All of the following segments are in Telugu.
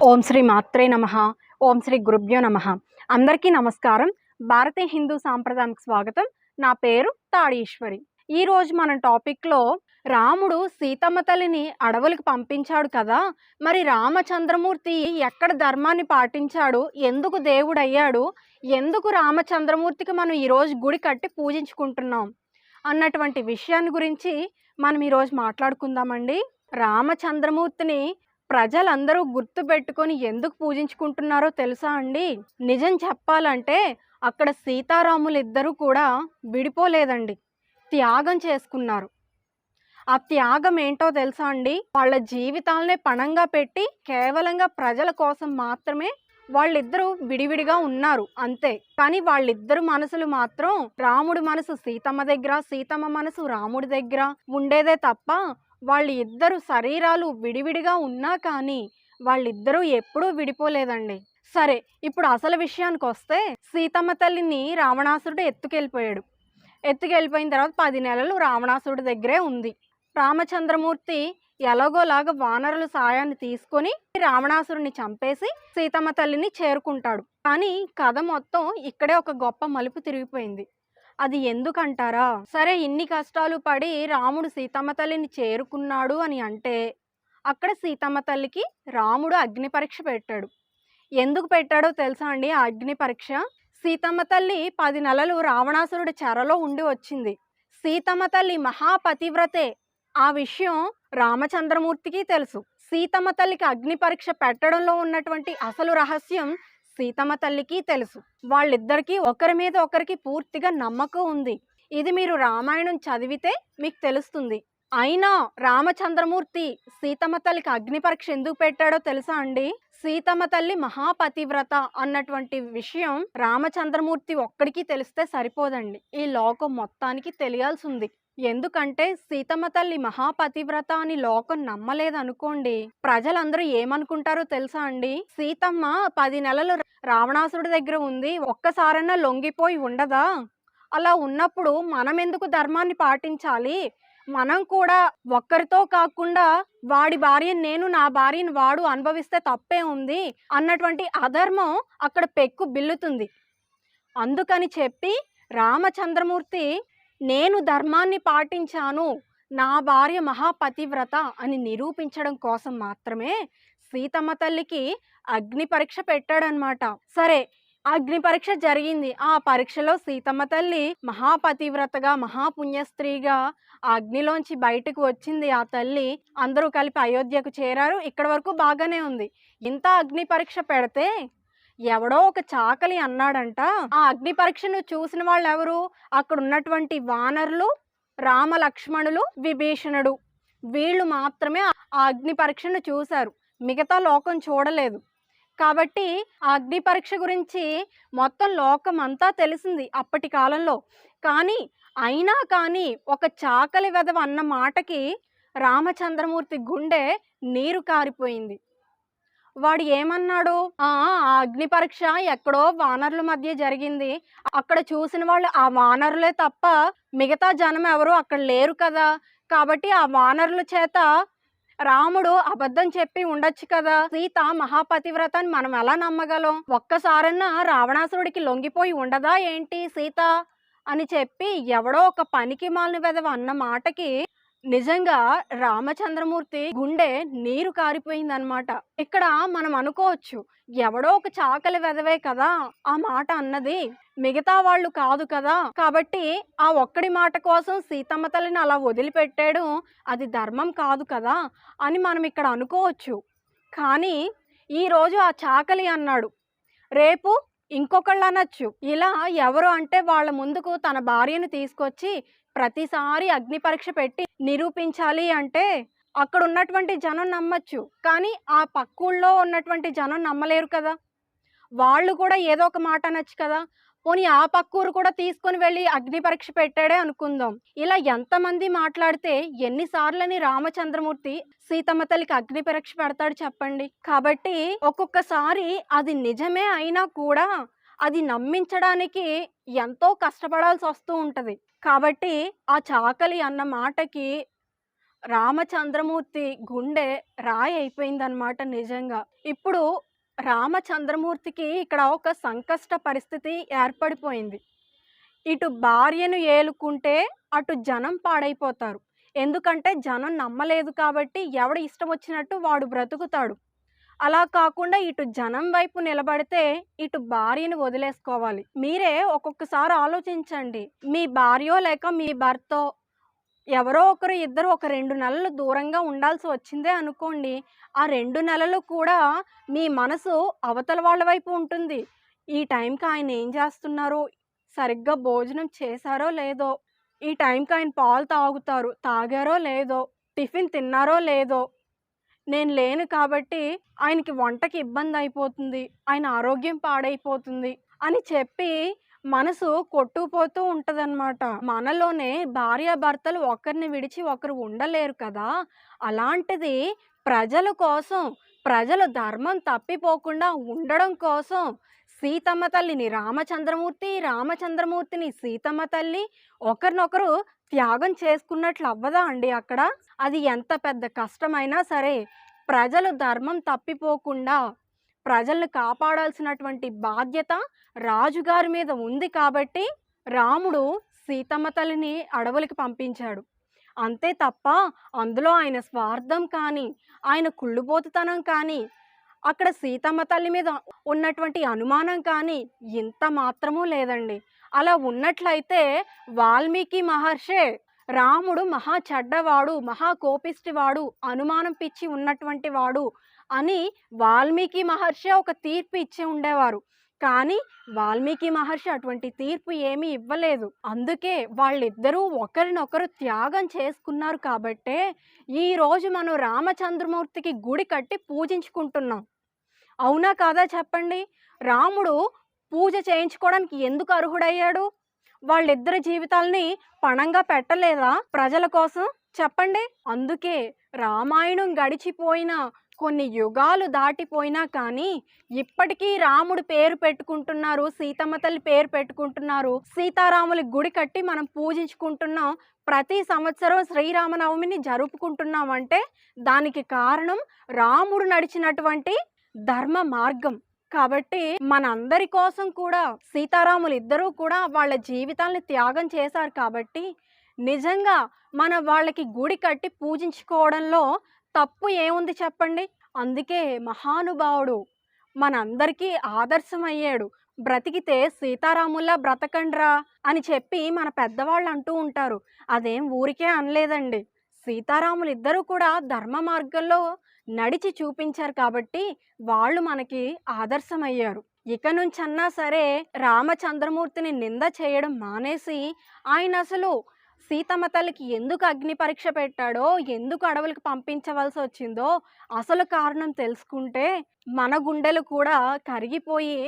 ఓం శ్రీ మాత్రే నమః. ఓం శ్రీ గురుభ్యో నమః. అందరికీ నమస్కారం. భారతీయ హిందూ సాంప్రదాయానికి స్వాగతం. నా పేరు తాడీశ్వరి. ఈరోజు మన టాపిక్లో రాముడు సీతమ్మ తల్లిని అడవులకు పంపించాడు కదా, మరి రామచంద్రమూర్తి ఎక్కడ ధర్మాన్ని పాటించాడు, ఎందుకు దేవుడయ్యాడు, ఎందుకు రామచంద్రమూర్తికి మనం ఈరోజు గుడి కట్టి పూజించుకుంటున్నాం అన్నటువంటి విషయాన్ని గురించి మనం ఈరోజు మాట్లాడుకుందామండి. రామచంద్రమూర్తిని ప్రజలందరూ గుర్తుపెట్టుకొని ఎందుకు పూజించుకుంటున్నారో తెలుసా అండి? నిజం చెప్పాలంటే అక్కడ సీతారాములిద్దరూ కూడా విడిపోలేదండి, త్యాగం చేసుకున్నారు. ఆ త్యాగం ఏంటో తెలుసా అండి? వాళ్ళ జీవితాలనే పణంగా పెట్టి కేవలంగా ప్రజల కోసం మాత్రమే వాళ్ళిద్దరూ విడివిడిగా ఉన్నారు అంతే. కానీ వాళ్ళిద్దరు మనసులు మాత్రం రాముడి మనసు సీతమ్మ దగ్గర, సీతమ్మ మనసు రాముడి దగ్గర ఉండేదే తప్ప వాళ్ళు ఇద్దరు శరీరాలు విడివిడిగా ఉన్నా కానీ వాళ్ళిద్దరూ ఎప్పుడూ విడిపోలేదండి. సరే, ఇప్పుడు అసలు విషయానికి వస్తే సీతమ్మ తల్లిని రావణాసురుడు ఎత్తుకెళ్ళిపోయిన తర్వాత 10 నెలలు రావణాసురుడి దగ్గరే ఉంది. రామచంద్రమూర్తి ఎలాగోలాగా వానరుల సాయాన్ని తీసుకొని రావణాసురుని చంపేసి సీతమ్మ తల్లిని చేరుకుంటాడు. కానీ కథ మొత్తం ఇక్కడే ఒక గొప్ప మలుపు తిరిగిపోయింది. అది ఎందుకంటారా? సరే, ఇన్ని కష్టాలు పడి రాముడు సీతమ్మ తల్లిని చేరుకున్నాడు అని అంటే అక్కడ సీతమ్మ తల్లికి రాముడు అగ్ని పరీక్ష పెట్టాడు. ఎందుకు పెట్టాడో తెలుసా అండి? ఆ అగ్ని పరీక్ష, సీతమ్మ తల్లి 10 నెలలు రావణాసురుడి చెరలో ఉండి వచ్చింది. సీతమ్మ తల్లి మహాపతివ్రతే, ఆ విషయం రామచంద్రమూర్తికి తెలుసు. సీతమ్మ తల్లికి అగ్ని పరీక్ష పెట్టడంలో ఉన్నటువంటి అసలు రహస్యం సీతమ్మ తల్లికి తెలుసు. వాళ్ళిద్దరికీ ఒకరి మీద ఒకరికి పూర్తిగా నమ్మకం ఉంది. ఇది మీరు రామాయణం చదివితే మీకు తెలుస్తుంది. అయినా రామచంద్రమూర్తి సీతమ్మ తల్లికి అగ్ని పరీక్ష ఎందుకు పెట్టాడో తెలుసా అండి? సీతమ్మ తల్లి మహాపతివ్రత అన్నటువంటి విషయం రామచంద్రమూర్తి ఒక్కడికి తెలిస్తే సరిపోదండి, ఈ లోకం మొత్తానికి తెలియాల్సి ఉంది. ఎందుకంటే సీతమ్మ తల్లి మహాపతివ్రత అని లోకం నమ్మలేదనుకోండి, ప్రజలందరూ ఏమనుకుంటారో తెలుసా అండి? సీతమ్మ 10 నెలలు రావణాసురుడి దగ్గర ఉంది, ఒక్కసారన్నా లొంగిపోయి ఉండదా? అలా ఉన్నప్పుడు మనం ఎందుకు ధర్మాన్ని పాటించాలి? మనం కూడా ఒక్కరితో కాకుండా వాడి భార్యను నేను, నా భార్యను వాడు అనుభవిస్తే తప్పే ఉంది అన్నటువంటి అధర్మం అక్కడ పెక్కు బిల్లుతుంది. అందుకని చెప్పి రామచంద్రమూర్తి నేను ధర్మాన్ని పాటించాను, నా భార్య మహాపతివ్రత అని నిరూపించడం కోసం మాత్రమే సీతమ్మ తల్లికి అగ్ని పరీక్ష పెట్టాడనమాట. సరే, అగ్ని పరీక్ష జరిగింది. ఆ పరీక్షలో సీతమ్మ తల్లి మహాపతివ్రతగా, మహాపుణ్యస్త్రీగా అగ్నిలోంచి బయటకు వచ్చింది. ఆ తల్లి అందరూ కలిపి అయోధ్యకు చేరారు. ఇక్కడి వరకు బాగానే ఉంది. ఇంత అగ్ని పరీక్ష పెడితే ఎవడో ఒక చాకలి అన్నాడంట, ఆ అగ్ని పరీక్షను చూసిన వాళ్ళు ఎవరు? అక్కడ ఉన్నటువంటి వానరులు, రామ లక్ష్మణులు, విభీషణుడు, వీళ్ళు మాత్రమే ఆ అగ్ని పరీక్షను చూశారు. మిగతా లోకం చూడలేదు. కాబట్టి ఆ అగ్ని పరీక్ష గురించి మొత్తం లోకం అంతా తెలిసింది అప్పటి కాలంలో. అయినా కానీ ఒక చాకలి వెధవ అన్న మాటకి రామచంద్రమూర్తి గుండె నీరు కారిపోయింది. వాడు ఏమన్నాడు? ఆ అగ్ని పరీక్ష ఎక్కడో వానరుల మధ్య జరిగింది, అక్కడ చూసిన వాళ్ళు ఆ వానరులే తప్ప మిగతా జనం ఎవరు అక్కడ లేరు కదా, కాబట్టి ఆ వానరుల చేత రాముడు అబద్ధం చెప్పి ఉండొచ్చు కదా, సీత మహాపతివ్రత అని మనం ఎలా నమ్మగలం? ఒక్కసారన్నా రావణాసురుడికి లొంగిపోయి ఉండదా ఏంటి సీత అని చెప్పి ఎవడో ఒక పనికి మాలిన వెధవ అన్న మాటకి నిజంగా రామచంద్రమూర్తి గుండె నీరు కారిపోయిందనమాట. ఇక్కడ మనం అనుకోవచ్చు, ఎవడో ఒక చాకలి వెధవే కదా ఆ మాట అన్నది, మిగతా వాళ్ళు కాదు కదా, కాబట్టి ఆ ఒక్కడి మాట కోసం సీతమ్మ తల్లిని అలా వదిలిపెట్టాడు, అది ధర్మం కాదు కదా అని మనం ఇక్కడ అనుకోవచ్చు. కానీ ఈరోజు ఆ చాకలి అన్నాడు, రేపు ఇంకొకళ్ళు అనొచ్చు. ఇలా ఎవరు అంటే వాళ్ళ ముందుకు తన భార్యను తీసుకొచ్చి ప్రతిసారి అగ్ని పరీక్ష పెట్టి నిరూపించాలి అంటే అక్కడ ఉన్నటువంటి జనం నమ్మచ్చు, కానీ ఆ పక్కూళ్ళో ఉన్నటువంటి జనం నమ్మలేరు కదా. వాళ్ళు కూడా ఏదో ఒక మాట అనొచ్చు కదా. పోనీ ఆ పక్కూరు కూడా తీసుకొని వెళ్ళి అగ్ని పరీక్ష పెట్టాడే అనుకుందాం. ఇలా ఎంతమంది మాట్లాడితే ఎన్నిసార్లని రామచంద్రమూర్తి సీతమ్మ తల్లికి అగ్ని పరీక్ష పెడతాడు చెప్పండి. కాబట్టి ఒక్కొక్కసారి అది నిజమే అయినా కూడా అది నమ్మించడానికి ఎంతో కష్టపడాల్సి వస్తూ ఉంటది. కాబట్టి ఆ చాకలి అన్న మాటకి రామచంద్రమూర్తి గుండె రాయి అయిపోయిందనమాట నిజంగా. ఇప్పుడు రామచంద్రమూర్తికి ఇక్కడ ఒక సంకష్ట పరిస్థితి ఏర్పడిపోయింది. ఇటు భార్యను ఏలుకుంటే అటు జనం పాడైపోతారు. ఎందుకంటే జనం నమ్మలేదు కాబట్టి ఎవడు ఇష్టం వచ్చినట్టు వాడు బ్రతుకుతాడు. అలా కాకుండా ఇటు జనం వైపు నిలబడితే ఇటు భార్యని వదిలేసుకోవాలి. మీరే ఒక్కొక్కసారి ఆలోచించండి. మీ భార్యో లేక మీ భర్తో ఎవరో ఒకరు ఇద్దరు ఒక 2 నెలలు దూరంగా ఉండాల్సి వచ్చిందే అనుకోండి. ఆ 2 నెలలు కూడా మీ మనసు అవతల వాళ్ళ వైపు ఉంటుంది. ఈ టైంకి ఆయన ఏం చేస్తున్నారో, సరిగ్గా భోజనం చేశారో లేదో, ఈ టైంకి ఆయన పాలు తాగారో లేదో, టిఫిన్ తిన్నారో లేదో, నేను లేను కాబట్టి ఆయనకి వంటకి ఇబ్బంది అయిపోతుంది, ఆయన ఆరోగ్యం పాడైపోతుంది అని చెప్పి మనసు కొట్టుకుపోతూ ఉంటదనమాట. మనలోనే భార్యాభర్తలు ఒకరిని విడిచి ఒకరు ఉండలేరు కదా! అలాంటిది ప్రజల కోసం, ప్రజలు ధర్మం తప్పిపోకుండా ఉండడం కోసం సీతమ్మ తల్లిని రామచంద్రమూర్తి, రామచంద్రమూర్తిని సీతమ్మ తల్లి ఒకరినొకరు త్యాగం చేసుకున్నట్లు అవ్వదా అండి అక్కడ? అది ఎంత పెద్ద కష్టమైనా సరే ప్రజలు ధర్మం తప్పిపోకుండా ప్రజల్ని కాపాడాల్సినటువంటి బాధ్యత రాజుగారి మీద ఉంది కాబట్టి రాముడు సీతమ్మ తల్లిని అడవులకి పంపించాడు. అంతే తప్ప అందులో ఆయన స్వార్థం కానీ, ఆయన కుళ్ళుబోతుతనం కానీ, అక్కడ సీతమ్మ తల్లి మీద ఉన్నటువంటి అనుమానం కానీ ఇంత మాత్రమూ లేదండి. అలా ఉన్నట్లయితే వాల్మీకి మహర్షే రాముడు మహా చెడ్డవాడు, మహా కోపిష్టివాడు, అనుమానం పిచ్చి ఉన్నటువంటి వాడు అని వాల్మీకి మహర్షి ఒక తీర్పు ఇచ్చి ఉండేవారు. కానీ వాల్మీకి మహర్షి అటువంటి తీర్పు ఏమీ ఇవ్వలేదు. అందుకే వాళ్ళిద్దరూ ఒకరినొకరు త్యాగం చేసుకున్నారు కాబట్టే ఈరోజు మనం రామచంద్రమూర్తికి గుడి కట్టి పూజించుకుంటున్నాం. అవునా కాదా చెప్పండి? రాముడు పూజ చేయించుకోవడానికి ఎందుకు అర్హుడయ్యాడు? వాళ్ళిద్దరి జీవితాల్ని పణంగా పెట్టలేదా ప్రజల కోసం? చెప్పండి. అందుకే రామాయణం గడిచిపోయినా కొన్ని యుగాలు దాటిపోయినా కానీ ఇప్పటికీ రాముడు పేరు పెట్టుకుంటున్నారు, సీతమ్మ తల్లి పేరు పెట్టుకుంటున్నారు, సీతారాముల గుడి కట్టి మనం పూజించుకుంటున్నాం. ప్రతి సంవత్సరం శ్రీరామనవమిని జరుపుకుంటున్నాం అంటే దానికి కారణం రాముడు నడిచినటువంటి ధర్మ మార్గం. కాబట్టి మనందరి కోసం కూడా సీతారాములు ఇద్దరూ కూడా వాళ్ళ జీవితాల్ని త్యాగం చేశారు కాబట్టి నిజంగా మన వాళ్ళకి గుడి కట్టి పూజించుకోవడంలో తప్పు ఏముంది చెప్పండి? అందుకే మహానుభావుడు మనందరికీ ఆదర్శమయ్యాడు. బ్రతికితే సీతారాముల్లా బ్రతకండ్రా అని చెప్పి మన పెద్దవాళ్ళు అంటూ ఉంటారు. అదేం ఊరికే అనలేదండి. సీతారాములు ఇద్దరూ కూడా ధర్మ మార్గంలో నడిచి చూపించారు కాబట్టి వాళ్ళు మనకి ఆదర్శమయ్యారు. ఇక నుంచన్నా సరే రామచంద్రమూర్తిని నింద చేయడం మానేసి ఆయన అసలు సీతమ్మ తల్లికి ఎందుకు అగ్ని పరీక్ష పెట్టాడో, ఎందుకు అడవులకు పంపించవలసి వచ్చిందో అసలు కారణం తెలుసుకుంటే మన గుండెలు కూడా కరిగిపోయి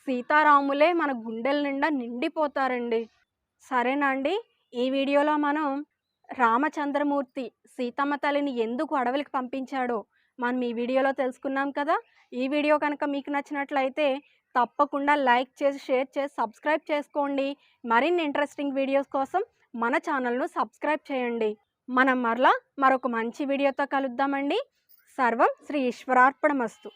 సీతారాములే మన గుండెల నిండా నిండిపోతారండి. సరేనా అండి? ఈ వీడియోలో మనం రామచంద్రమూర్తి సీతమ్మ తల్లిని ఎందుకు అడవులకు పంపించాడో మనం ఈ వీడియోలో తెలుసుకున్నాం కదా. ఈ వీడియో కనుక మీకు నచ్చినట్లయితే తప్పకుండా లైక్ చేసి, షేర్ చేసి, సబ్స్క్రైబ్ చేసుకోండి. మరిన్ని ఇంట్రెస్టింగ్ వీడియోస్ కోసం మన ఛానల్ను సబ్స్క్రైబ్ చేయండి. మనం మరలా మరొక మంచి వీడియోతో కలుద్దామండి. సర్వం శ్రీ ఈశ్వరార్పణమస్తు.